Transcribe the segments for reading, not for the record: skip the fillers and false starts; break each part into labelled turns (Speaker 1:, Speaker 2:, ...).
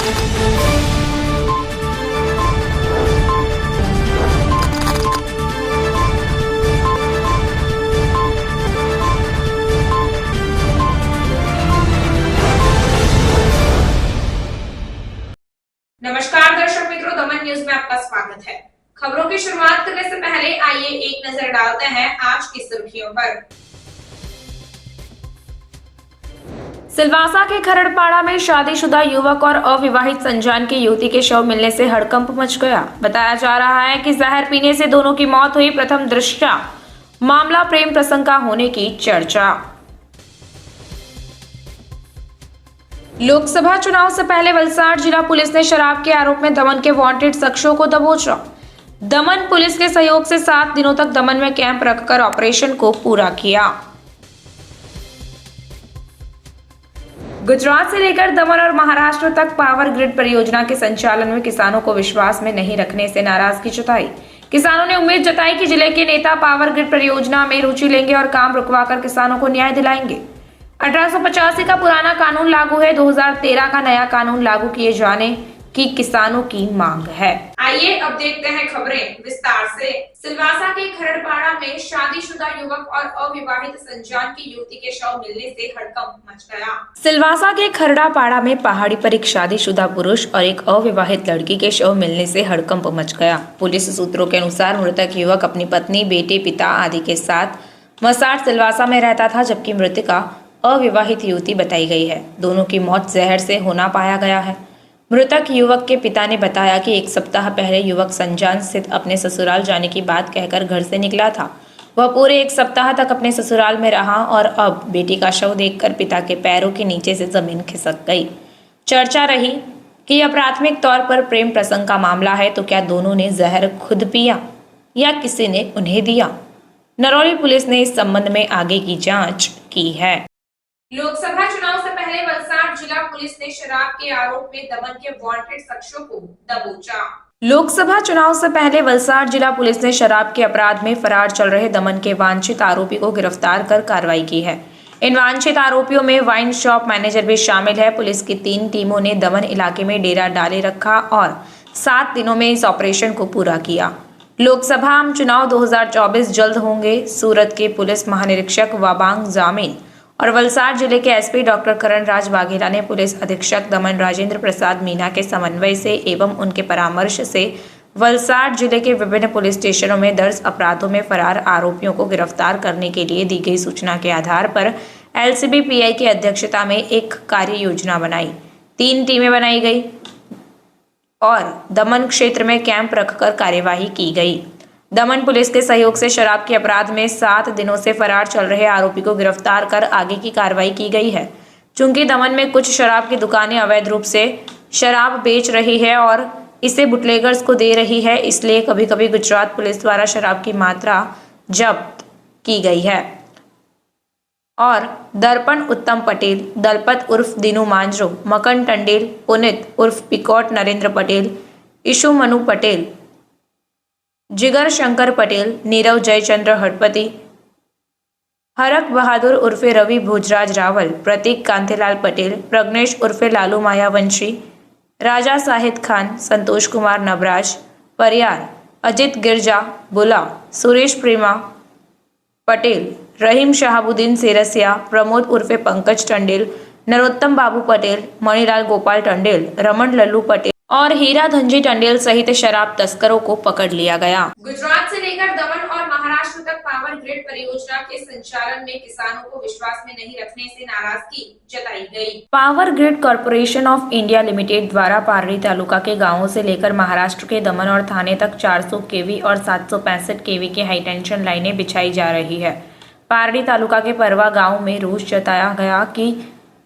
Speaker 1: नमस्कार दर्शक मित्रों, दमन न्यूज में आपका स्वागत है। खबरों की शुरुआत करने से पहले आइए एक नजर डालते हैं आज की सुर्खियों पर। सिलवासा के खरड़पाड़ा में शादीशुदा युवक और अविवाहित संजान की युवती के शव मिलने से हड़कंप मच गया। बताया जा रहा है कि जहर पीने से दोनों की मौत हुई। प्रथम दृष्टया मामला प्रेम प्रसंग का होने की चर्चा। लोकसभा चुनाव से पहले वलसाड जिला पुलिस ने शराब के आरोप में दमन के वांटेड शख्सों को दबोचा। दमन पुलिस के सहयोग से 7 दिनों तक दमन में कैंप रखकर ऑपरेशन को पूरा किया। गुजरात से लेकर दमन और महाराष्ट्र तक पावर ग्रिड परियोजना के संचालन में किसानों को विश्वास में नहीं रखने से नाराजगी जताई। किसानों ने उम्मीद जताई कि जिले के नेता पावर ग्रिड परियोजना में रुचि लेंगे और काम रुकवाकर किसानों को न्याय दिलाएंगे। 1885 का पुराना कानून लागू है, 2013 का नया कानून लागू किए जाने की किसानों की मांग है। आइए अब देखते हैं खबरें विस्तार से। सिलवासा के खरड़पाड़ा में शादीशुदा युवक और अविवाहित संजान की युवती के शव मिलने से हड़कंप मच गया। सिलवासा के खरड़ापाड़ा में पहाड़ी पर एक शादीशुदा पुरुष और एक अविवाहित लड़की के शव मिलने से हड़कंप मच गया। पुलिस सूत्रों के अनुसार मृतक युवक अपनी पत्नी, बेटे, पिता आदि के साथ मसाट सिलवासा में रहता था, जबकि मृतका अविवाहित युवती बताई गई है। दोनों की मौत जहर से होना पाया गया है। मृतक युवक के पिता ने बताया कि 1 सप्ताह पहले युवक संजान स्थित अपने ससुराल जाने की बात कहकर घर से निकला था। वह पूरे 1 सप्ताह तक अपने ससुराल में रहा और अब बेटी का शव देखकर पिता के पैरों के नीचे से जमीन खिसक गई। चर्चा रही कि यह प्राथमिक तौर पर प्रेम प्रसंग का मामला है, तो क्या दोनों ने जहर खुद पिया या किसी ने उन्हें दिया? नरौली पुलिस ने इस संबंध में आगे की जाँच की है। लोकसभा चुनाव से पहले वलसाड जिला पुलिस ने शराब के आरोप में दमन के वांटेड शख्सों को दबोचा। लोकसभा चुनाव से पहले वलसाड जिला पुलिस ने शराब के अपराध में फरार चल रहे दमन के वांछित आरोपी को गिरफ्तार कर कार्रवाई की है। इन वांछित आरोपियों में वाइन शॉप मैनेजर भी शामिल है। पुलिस की 3 टीमों ने दमन इलाके में डेरा डाले रखा और 7 दिनों में इस ऑपरेशन को पूरा किया। लोकसभा आम चुनाव 2024 जल्द होंगे। सूरत के पुलिस महानिरीक्षक वाबांग जामीन और वलसाड जिले के एसपी डॉक्टर करण राज वाघेला ने पुलिस अधीक्षक दमन राजेंद्र प्रसाद मीना के समन्वय से एवं उनके परामर्श से वलसाड जिले के विभिन्न पुलिस स्टेशनों में दर्ज अपराधों में फरार आरोपियों को गिरफ्तार करने के लिए दी गई सूचना के आधार पर एलसीबी पीआई की अध्यक्षता में एक कार्य योजना बनाई। 3 टीमें बनाई गई और दमन क्षेत्र में कैंप रखकर कार्यवाही की गई। दमन पुलिस के सहयोग से शराब के अपराध में 7 दिनों से फरार चल रहे आरोपी को गिरफ्तार कर आगे की कार्रवाई की गई है। चूंकि दमन में कुछ शराब की दुकानें अवैध रूप से शराब बेच रही है और इसे बुटलेगर्स को दे रही है, इसलिए कभी कभी गुजरात पुलिस द्वारा शराब की मात्रा जब्त की गई है। और दर्पण उत्तम पटेल, दलपत उर्फ दीनू मांजरो, मकन टंडेल, पुनित उर्फ पिकॉट नरेंद्र पटेल, इशु मनु पटेल, जिगर शंकर पटेल, नीरव जयचंद्र हडपति, हरक बहादुर उर्फे रवि भोजराज रावल, प्रतीक कांतिलाल पटेल, प्रग्नेश उर्फे लालू मायावंशी, राजा साहिद खान, संतोष कुमार नबराज, परियार, अजित गिरजा बुला, सुरेश प्रेमा पटेल, रहीम शहाबुद्दीन सेरसिया, प्रमोद उर्फे पंकज टंडेल, नरोत्तम बाबू पटेल, मणिलाल गोपाल टंडेल, रमन लल्लू पटेल और हीरा धनजी टंडेल सहित शराब तस्करों को पकड़ लिया गया। गुजरात से लेकर दमन और महाराष्ट्र तक पावर ग्रिड परियोजना के संचालन में किसानों को विश्वास में नहीं रखने से नाराजगी जताई गई। Power grid corporation of India limited द्वारा पारडी तालुका के गांवों से लेकर महाराष्ट्र के दमन और थाने तक 400 केवी और 765 केवी की हाई टेंशन लाइनें बिछाई जा रही है। पारडी तालुका के परवा गाँव में रोष जताया गया कि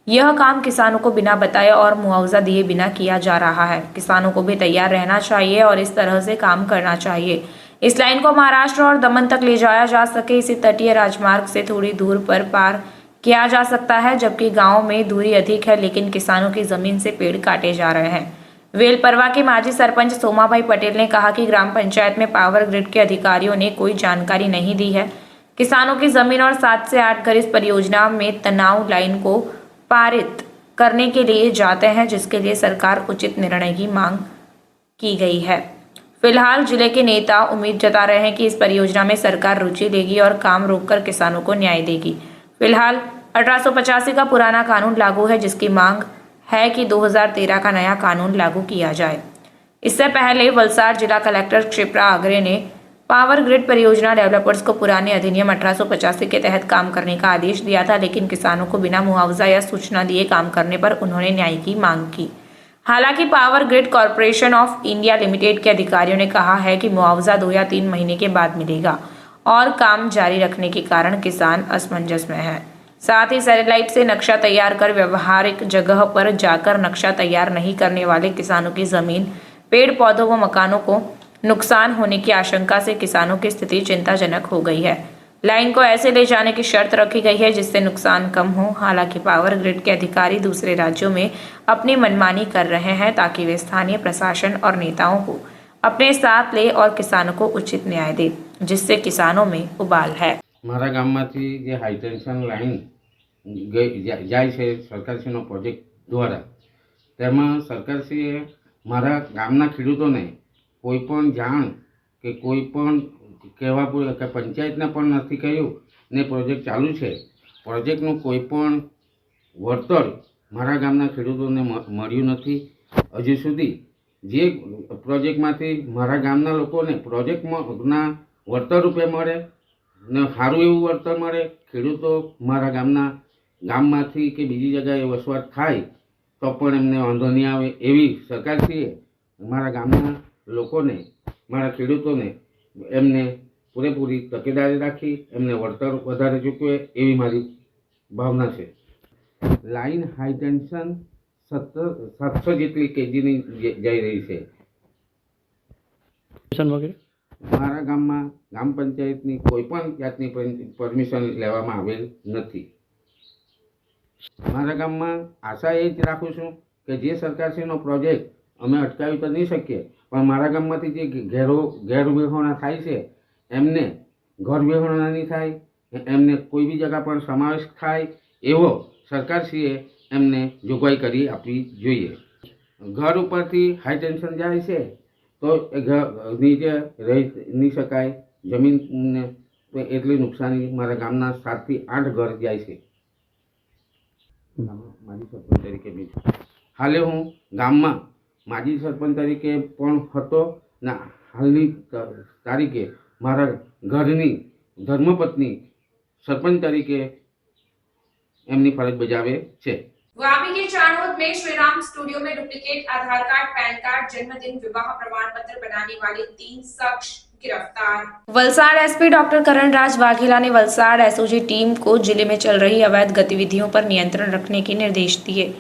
Speaker 1: यह काम किसानों को बिना बताए और मुआवजा दिए बिना किया जा रहा है। किसानों को भी तैयार रहना चाहिए और इस तरह से काम करना चाहिए। इस लाइन को महाराष्ट्र और दमन तक ले जाया जा सके, इसे तटीय राजमार्ग से थोड़ी दूर पर पार किया जा सकता है, जबकि गांव में दूरी अधिक है, लेकिन किसानों की जमीन से पेड़ काटे जा रहे हैं। वेलपरवा के माजी सरपंच सोमाभाई पटेल ने कहा कि ग्राम पंचायत में पावर ग्रिड के अधिकारियों ने कोई जानकारी नहीं दी है। किसानों की जमीन और 7 से 8 घर इस परियोजना में तनाव लाइन को पारित करने के लिए जाते हैं, जिसके लिए सरकार उचित निर्णय की मांग की गई है। फिलहाल जिले के नेता उम्मीद जता रहे हैं कि इस परियोजना में सरकार रुचि लेगी और काम रोककर किसानों को न्याय देगी। फिलहाल 1885 का पुराना कानून लागू है, जिसकी मांग है कि 2013 का नया कानून लागू किया जाए। इससे पहले वलसाड़ जिला कलेक्टर क्षिप्रा आगरे ने पावर ग्रिड परियोजना डेवलपर्स को पुराने अधिनियम 1885 के तहत काम करने का आदेश दिया था, लेकिन किसानों को बिना मुआवजा या सूचना दिए काम करने पर उन्होंने न्याय की मांग की। हालांकि power grid corporation of India limited के अधिकारियों ने कहा है कि मुआवजा 2 या 3 महीने के बाद मिलेगा और काम जारी रखने के कारण किसान असमंजस में है। साथ ही सैटेलाइट से नक्शा तैयार कर व्यवहारिक जगह पर जाकर नक्शा तैयार नहीं करने वाले किसानों की जमीन, पेड़ पौधों व मकानों को नुकसान होने की आशंका से किसानों की स्थिति चिंताजनक हो गई है। लाइन को ऐसे ले जाने की शर्त रखी गई है जिससे नुकसान कम हो। हालांकि पावर ग्रिड के अधिकारी दूसरे राज्यों में अपनी मनमानी कर रहे हैं ताकि वे स्थानीय प्रशासन और नेताओं को अपने साथ ले और किसानों को उचित न्याय दे, जिससे किसानों में उबाल है।
Speaker 2: मारा गाममांथी जे हाई टेन्शन लाइन जाय छे सरकारश्रीनो प्रोजेक्ट द्वारा, तेमां सरकारश्रीए मारा गामना खेडूतोने कोईपण जाण के कोईपण कहेवा के पंचायतने पण नथी कह्युं ने प्रोजेक्ट चालू छे। प्रोजेक्टनुं कोईपण वळतर मारा गामना खेडूतोने मळ्युं नथी। हजू सुधी जे प्रोजेक्टमांथी मारा गामना लोकोने प्रोजेक्टना वळतर रूपे मळे ने सारूं एवुं वळतर मळे, खेडूतो मारा गाममांथी के बीजी जगह वसवाट थाय तो पण एमने वांधो नहीं आवे एवी सरकारश्रीए मारा गामना लोकोने मारा खेडूतोने एमने पूरेपूरी तकेदारी राखी एमने वळतर वधारे चूकवे एवी मारी भावना छे। लाइन हाई टेन्शन 700 जेटली केजीनी जई रही छे। मारा गाममां ग्राम पंचायतनी कोईपण जातनी परमिशन लेवामां आवेल नथी। मारा गाममां आशा ए ज राखुं छुं के जे सरकारश्रीनो प्रोजेक्ट अमे अटकावी तो नहीं शकीए, पण मारा गाममांथी जे गैरविहोणा थाय छे एमने घर विहोणा नहीं थाय, एमने कोई भी जगह पर समावेश थाय एवो सरकारश्रीए एमने जोगवाई करी आपवी जोईए। घर उपरथी हाई टेन्शन जाय छे तो घर नीचे रही नहीं शकाय, जमीन ने एटली नुकसानी मारा गामना 7 થી 8 घर जाय छे। माजी सरपंच तरीके बी हाले हूँ गाममां माजी सरपंच तरीके पण हतो ने हालनी तारीखे मारा घरनी धर्मपत्नी सरपंच तरीके एमनी फरज बजावे छे।
Speaker 1: वापी के चाणोद में श्रीराम स्टूडियो में डुप्लीकेट आधार कार्ड, पैन कार्ड, जन्मदिन, विवाह प्रमाण पत्र बनाने वाले 3 शख्स गिरफ्तार। वलसाड़ एसपी डॉक्टर करणराज वाघेला ने वलसाड़ एसओजी टीम को जिले में चल रही अवैध गतिविधियों पर नियंत्रण रखने के निर्देश दिए,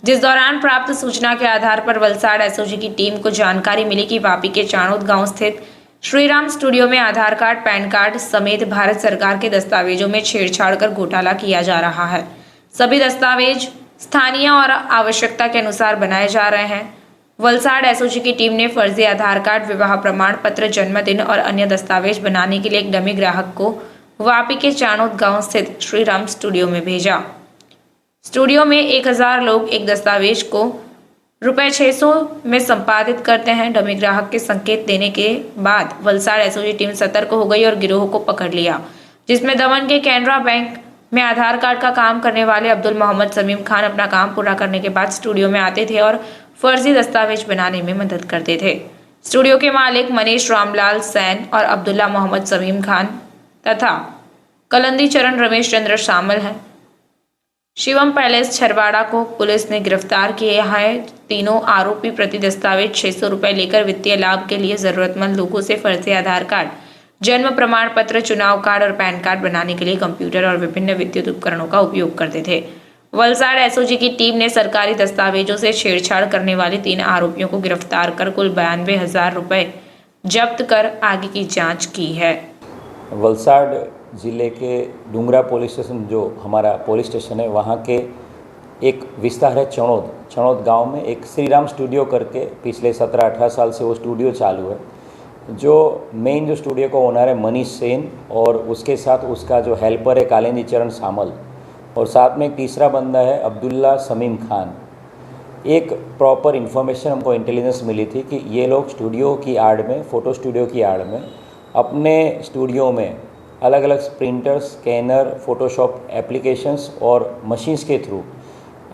Speaker 1: जिस दौरान प्राप्त सूचना के आधार पर वलसाड़ एसओजी की टीम को जानकारी मिली कि वापी के चाणोद गांव स्थित श्रीराम स्टूडियो में आधार कार्ड, पैन कार्ड समेत भारत सरकार के दस्तावेजों में छेड़छाड़ कर घोटाला किया जा रहा है। सभी दस्तावेज स्थानीय और आवश्यकता के अनुसार बनाए जा रहे हैं। वलसाड़ एसओजी की टीम ने फर्जी आधार कार्ड, विवाह प्रमाण पत्र, जन्मदिन और अन्य दस्तावेज बनाने के लिए एक डमी ग्राहक को वापी के चाणोद गांव स्थित श्रीराम स्टूडियो में भेजा। स्टूडियो में 1000 लोग एक दस्तावेज को ₹600 में संपादित करते हैं। डमी ग्राहक के संकेत देने के बाद वलसाड़ एसओजी टीम सतर्क हो गई और गिरोह को पकड़ लिया, जिसमें दमन के कैनरा बैंक में आधार कार्ड का काम करने वाले अब्दुल मोहम्मद समीम खान अपना काम पूरा करने के बाद स्टूडियो में आते थे और फर्जी दस्तावेज बनाने में मदद करते थे। स्टूडियो के मालिक मनीष रामलाल सैन और अब्दुल्ला मोहम्मद समीम खान तथा कलंदी चरण रमेश चंद्र शामिल हैं। शिवम पैलेस छरवाड़ा को पुलिस ने गिरफ्तार किया है। तीनों आरोपी प्रति दस्तावेज 600 रुपए लेकर वित्तीय लाभ के लिए जरूरतमंद लोगों से फर्जी आधार कार्ड, जन्म प्रमाण पत्र, चुनाव कार्ड और पैन कार्ड बनाने के लिए कंप्यूटर और विभिन्न विद्युत उपकरणों का उपयोग करते थे। वलसाड़ एसओजी की टीम ने सरकारी दस्तावेजों से छेड़छाड़ करने वाले 3 आरोपियों को गिरफ्तार कर कुल 92,000 रुपए जब्त कर आगे की जांच की है।
Speaker 3: वलसाड़ ज़िले के डूंगरा पुलिस स्टेशन जो हमारा पुलिस स्टेशन है, वहाँ के एक विस्तार है चणोद गांव में एक श्रीराम स्टूडियो करके पिछले 17-18 साल से वो स्टूडियो चालू है। जो मेन जो स्टूडियो का ओनर है मनीष सेन और उसके साथ उसका जो हेल्पर है कालिंदी चरण सामल, और साथ में एक तीसरा बंदा है अब्दुल्ला समीम खान। एक प्रॉपर इन्फॉर्मेशन हमको इंटेलिजेंस मिली थी कि ये लोग स्टूडियो की आड़ में, फ़ोटो स्टूडियो की आड़ में अपने स्टूडियो में अलग अलग प्रिंटर, स्कैनर, फ़ोटोशॉप एप्लीकेशंस और मशीन्स के through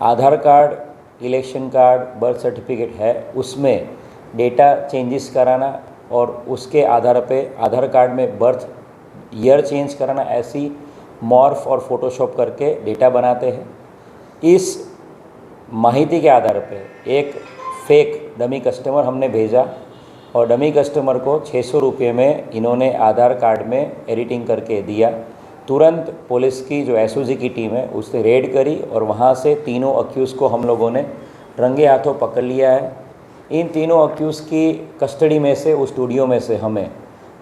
Speaker 3: Aadhaar card, election card, birth certificate है उसमें डेटा चेंजेस कराना और उसके आधार पे आधार कार्ड में बर्थ ईयर चेंज कराना, ऐसी मॉर्फ और फ़ोटोशॉप करके डेटा बनाते हैं। इस माहिती के आधार पे एक फेक डमी कस्टमर हमने भेजा और डमी कस्टमर को 600 रुपये में इन्होंने आधार कार्ड में एडिटिंग करके दिया। तुरंत पुलिस की जो एसओजी की टीम है उसने रेड करी और वहाँ से तीनों अक्यूज़ को हम लोगों ने रंगे हाथों पकड़ लिया है। इन तीनों अक्यूज़ की कस्टडी में से, उस स्टूडियो में से हमें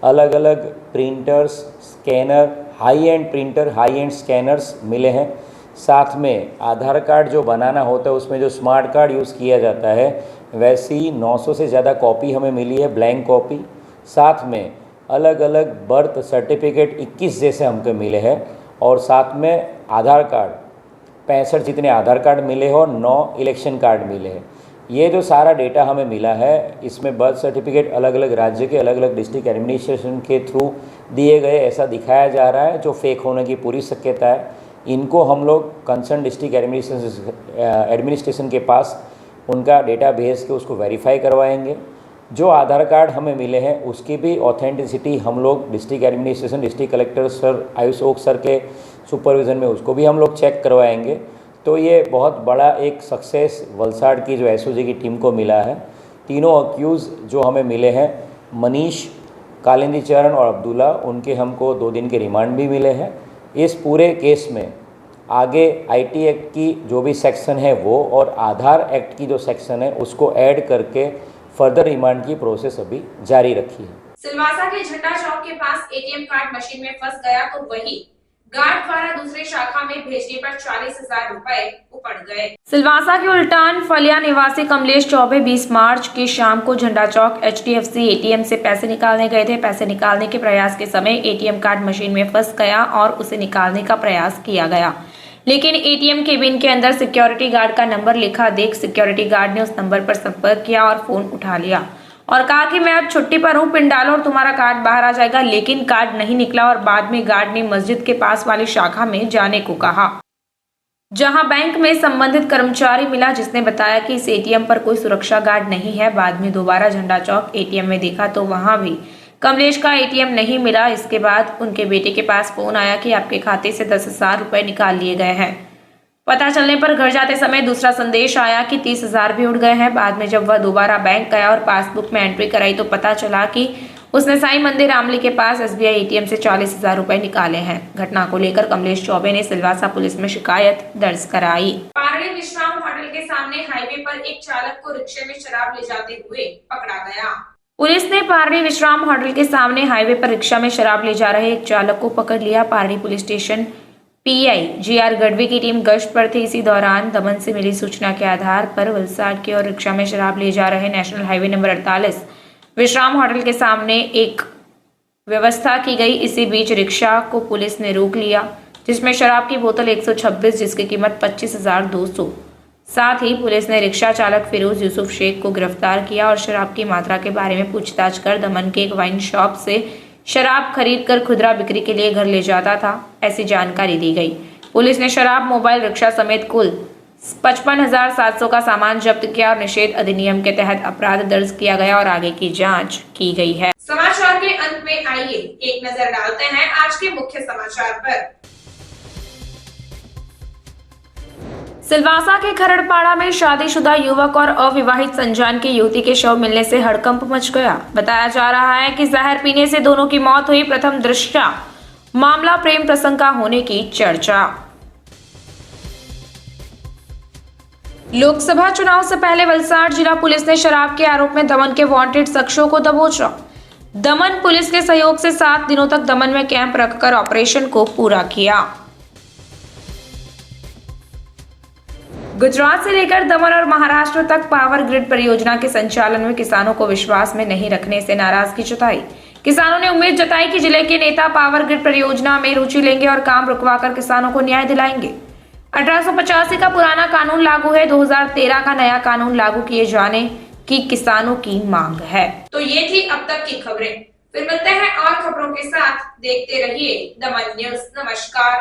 Speaker 3: अलग अलग printers, scanner, high and printer, high and scanners मिले हैं। साथ में आधार कार्ड जो बनाना होता है उसमें जो स्मार्ट कार्ड यूज़ किया जाता है वैसी 900 से ज़्यादा कॉपी हमें मिली है, ब्लैंक कॉपी। साथ में अलग अलग बर्थ सर्टिफिकेट 21 जैसे हमको मिले हैं और साथ में आधार कार्ड 65 जितने आधार कार्ड मिले हो, 9 इलेक्शन कार्ड मिले हैं। ये जो सारा डेटा हमें मिला है इसमें बर्थ सर्टिफिकेट अलग अलग राज्य के, अलग अलग डिस्ट्रिक्ट एडमिनिस्ट्रेशन के थ्रू दिए गए ऐसा दिखाया जा रहा है, जो फेक होने की पूरी शक्यता है। इनको हम लोग कंसर्न डिस्ट्रिक्ट एडमिनिस्ट्रेशन के पास उनका डेटा भेज के उसको वेरीफाई करवाएंगे। जो आधार कार्ड हमें मिले हैं उसकी भी ऑथेंटिसिटी हम लोग district administration, district collector sir, Ayush Oak sir के सुपरविज़न में उसको भी हम लोग चेक करवाएंगे। तो ये बहुत बड़ा एक सक्सेस वलसाड़ की जो एसओजी की टीम को मिला है। तीनों अक्यूज़ जो हमें मिले हैं, मनीष, कालिंदी चरण और अब्दुल्ला, उनके हमको 2 दिन के रिमांड भी मिले हैं। इस पूरे केस में आगे आईटी एक्ट की जो भी सेक्शन है वो और आधार एक्ट की जो सेक्शन है उसको ऐड करके फर्दर रिमांड की प्रोसेस अभी जारी रखी है।
Speaker 1: सिलवासा के झंडा चौक के पास एटीएम कार्ड मशीन में फंस गया तो वही गार्ड द्वारा दूसरी शाखा में भेजने पर 40,000 रुपए उपड़ गए। सिलवासा के उल्टान फलिया निवासी कमलेश चौबे 20 मार्च की शाम को झंडा चौक HDFC एटीएम से पैसे निकालने गए थे। पैसे निकालने के प्रयास के समय एटीएम कार्ड मशीन में फंस गया और उसे निकालने का प्रयास किया गया, लेकिन एटीएम केबिन के अंदर सिक्योरिटी गार्ड का नंबर लिखा देख सिक्योरिटी गार्ड ने उस नंबर पर संपर्क किया और फोन उठा लिया और कहा कि मैं आज छुट्टी पर हूं, पिन डालो और तुम्हारा कार्ड बाहर आ जाएगा। लेकिन कार्ड नहीं निकला और बाद में गार्ड ने मस्जिद के पास वाली शाखा में जाने को कहा, जहां बैंक में संबंधित कर्मचारी मिला जिसने बताया कि इस एटीएम पर कोई सुरक्षा गार्ड नहीं है। बाद में दोबारा झंडा चौक एटीएम में देखा तो वहां भी कमलेश का एटीएम नहीं मिला। इसके बाद उनके बेटे के पास फोन आया कि आपके खाते से 10,000 रुपए निकाल लिए गए हैं। पता चलने पर घर जाते समय दूसरा संदेश आया कि 30,000 भी उड़ गए हैं। बाद में जब वह दोबारा बैंक गया और पासबुक में एंट्री कराई तो पता चला कि उसने साईं मंदिर आमली के पास SBI एटीएम से 40,000 रुपए निकाले हैं। घटना को लेकर कमलेश चौबे ने सिलवासा पुलिस में शिकायत दर्ज कराई। पारड़ी विश्राम होटल के सामने हाईवे पर एक चालक को रिक्शे में शराब ले जाते हुए पकड़ा गया। पुलिस ने पारड़ी विश्राम होटल के सामने हाईवे पर रिक्शा में शराब ले जा रहे एक चालक को पकड़ लिया। Pardi police station PI GR Gadhvi की टीम गश्त पर थी। इसी दौरान दमन से मिली सूचना के आधार पर वलसाड़ की ओर रिक्शा में शराब ले जा रहे नेशनल हाईवे नंबर 48 विश्राम होटल के सामने एक व्यवस्था की गई। इसी बीच रिक्शा को पुलिस ने रोक लिया, जिसमें शराब की बोतल 126 जिसकी कीमत 25,200। साथ ही पुलिस ने रिक्शा चालक फिरोज यूसुफ शेख को गिरफ्तार किया और शराब की मात्रा के बारे में पूछताछ कर दमन के एक वाइन शॉप से शराब खरीदकर खुदरा बिक्री के लिए घर ले जाता था, ऐसी जानकारी दी गई। पुलिस ने शराब, मोबाइल, रिक्शा समेत कुल 55,700 का सामान जब्त किया और निषेध अधिनियम के तहत अपराध दर्ज किया गया और आगे की जांच की गई है। समाचार के अंत में आइए एक नजर डालते हैं आज के मुख्य समाचार पर। सिलवासा के खरड़पाड़ा में शादीशुदा युवक और अविवाहित संजान की युवती के शव मिलने से हड़कंप मच गया। बताया जा रहा है कि जहर पीने से दोनों की मौत हुई। प्रथम दृष्टया मामला प्रेम प्रसंग का होने की चर्चा। लोकसभा चुनाव से पहले वलसाड़ जिला पुलिस ने शराब के आरोप में दमन के वांटेड शख्सों को दबोचा। दमन पुलिस के सहयोग से 7 दिनों तक दमन में कैंप रखकर ऑपरेशन को पूरा किया। गुजरात से लेकर दमन और महाराष्ट्र तक पावर ग्रिड परियोजना के संचालन में किसानों को विश्वास में नहीं रखने से नाराजगी जताई। किसानों ने उम्मीद जताई कि जिले के नेता पावर ग्रिड परियोजना में रुचि लेंगे और काम रुकवाकर किसानों को न्याय दिलाएंगे। 1885 का पुराना कानून लागू है, 2013 का नया कानून लागू किए जाने की किसानों की मांग है। तो ये थी अब तक की खबरें। फिर मिलते हैं और खबरों के साथ। देखते रहिए दमन न्यूज। नमस्कार।